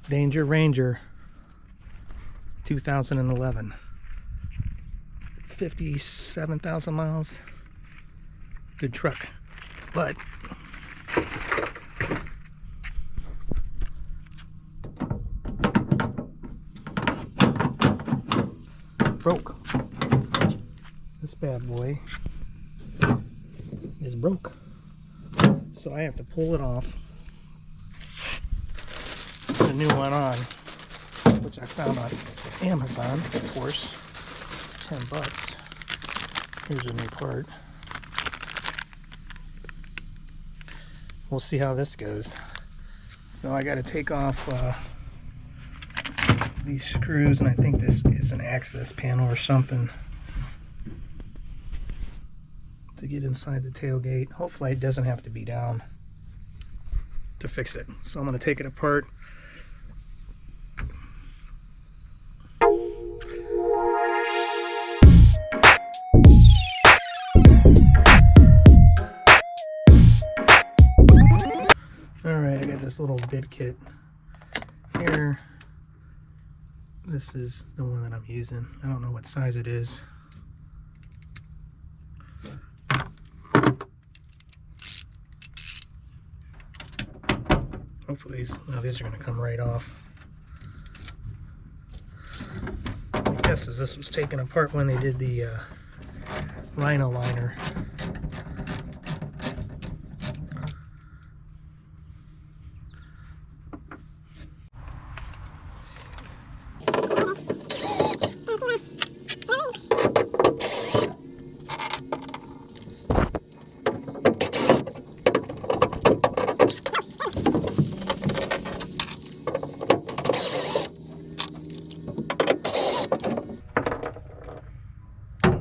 Danger Ranger 2011. 57,000 miles. Good truck. But broke. This bad boy is broke. So I have to pull it off. Put a new one on, which I found on Amazon, of course. 10 bucks. Here's a new part. We'll see how this goes. So I got to take off these screws, and I think this is an access panel or something to get inside the tailgate. Hopefully it doesn't have to be down to fix it. So I'm going to take it apart. Alright, I got this little bit kit here. This is the one that I'm using. I don't know what size it is. Hopefully these are going to come right off. My guess is this was taken apart when they did the Rhino liner.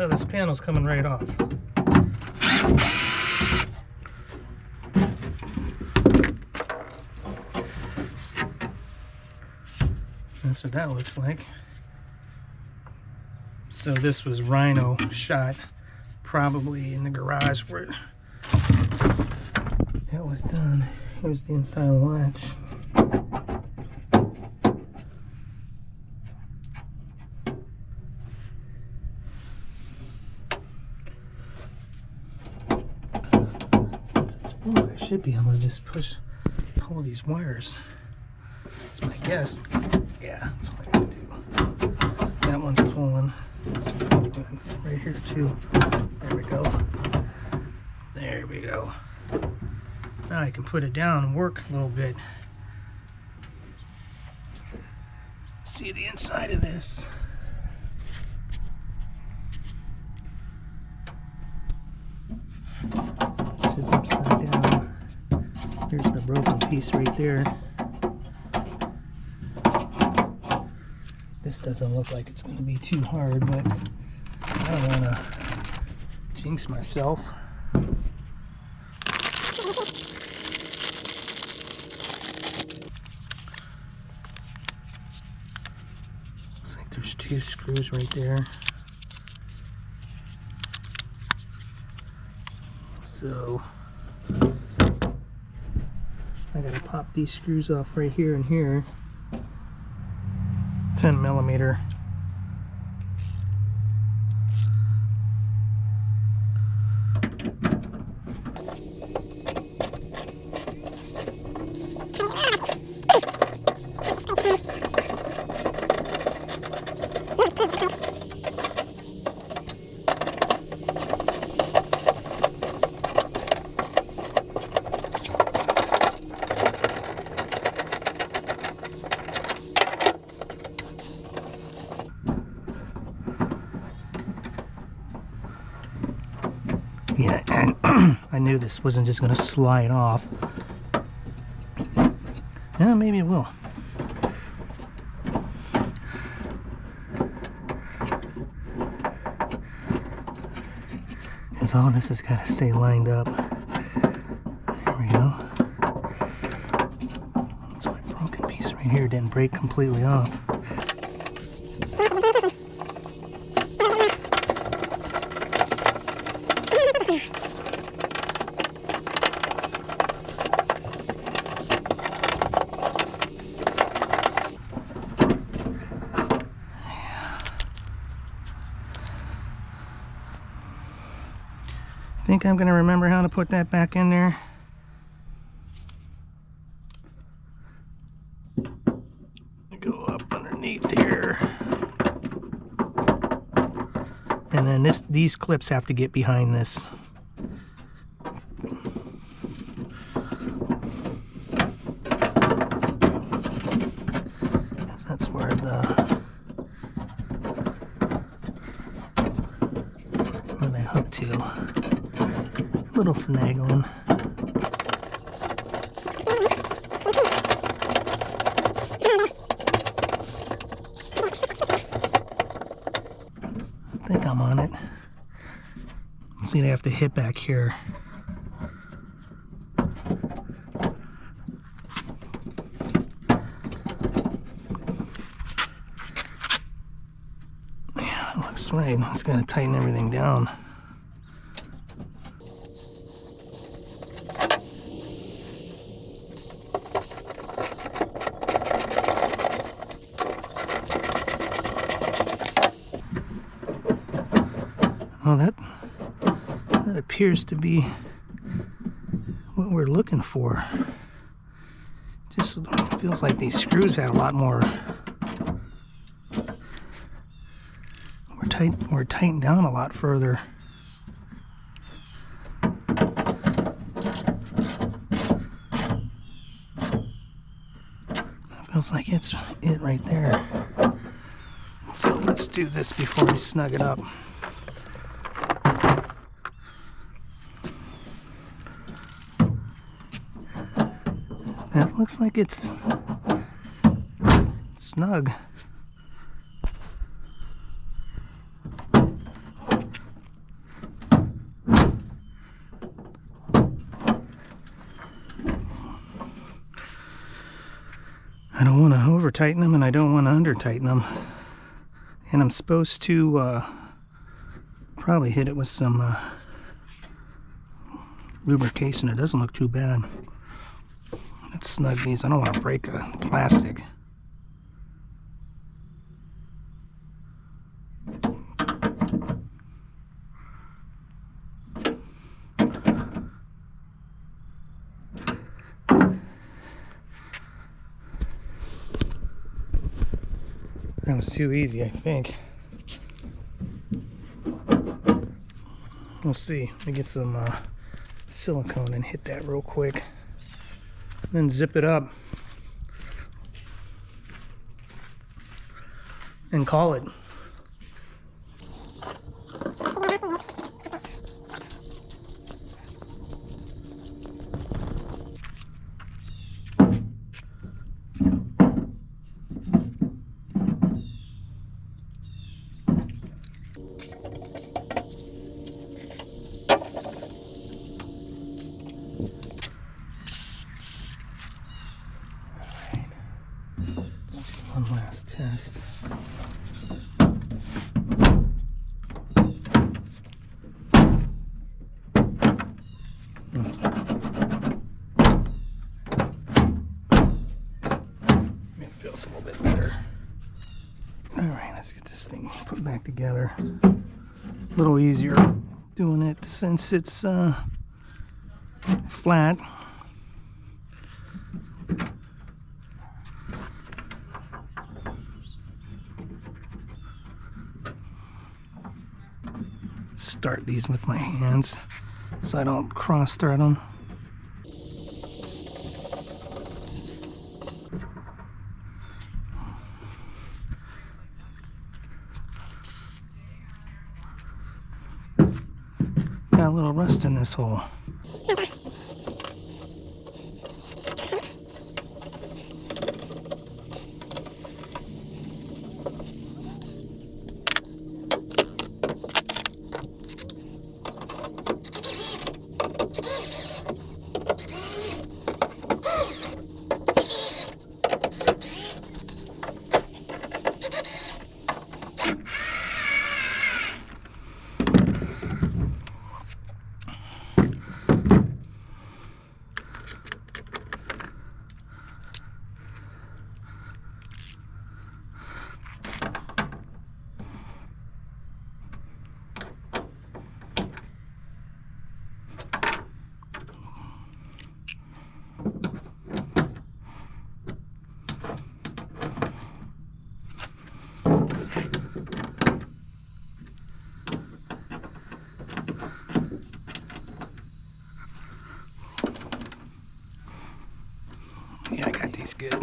Oh, this panel's coming right off. That's what that looks like. So this was Rhino shot, probably in the garage where it was done. Here's the inside latch. I should be able to just pull these wires. That's my guess. Yeah, that's what I gotta do. That one's pulling. I'm doing right here too. There we go. There we go. Now I can put it down and work a little bit. See the inside of this. This is upside down. Here's the broken piece right there. This doesn't look like it's going to be too hard, but I don't want to jinx myself. Looks like there's 2 screws right there. So I gotta pop these screws off right here and here. 10 millimeter. Yeah, and I knew this wasn't just going to slide off. Yeah, maybe it will. Because all this has got to stay lined up. There we go. That's my broken piece right here. Didn't break completely off. think I'm gonna remember how to put that back in there. Go up underneath here. And then these clips have to get behind this. That's where they hook to. A little finagling. I think I'm on it. See, they have to hit back here. Yeah, that looks right. It's got to tighten everything down. Oh, that appears to be what we're looking for. Just feels like these screws have a lot more. We're tightened down a lot further. Feels like it's it right there. So let's do this before we snug it up. That looks like it's snug. I don't want to over tighten them and I don't want to under tighten them. And I'm supposed to probably hit it with some lubrication. It doesn't look too bad. Let's snug these. I don't want to break the plastic. That was too easy, I think. We'll see. Let me get some silicone and hit that real quick. Then zip it up and call it. One last test. Oops. It feels a little bit better. Alright, let's get this thing put back together. A little easier doing it since it's flat. Start these with my hands so I don't cross thread them. Got a little rust in this hole. these good.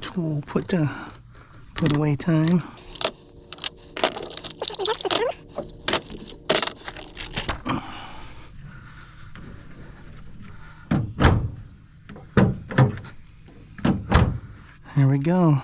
Tool put away time. There we go.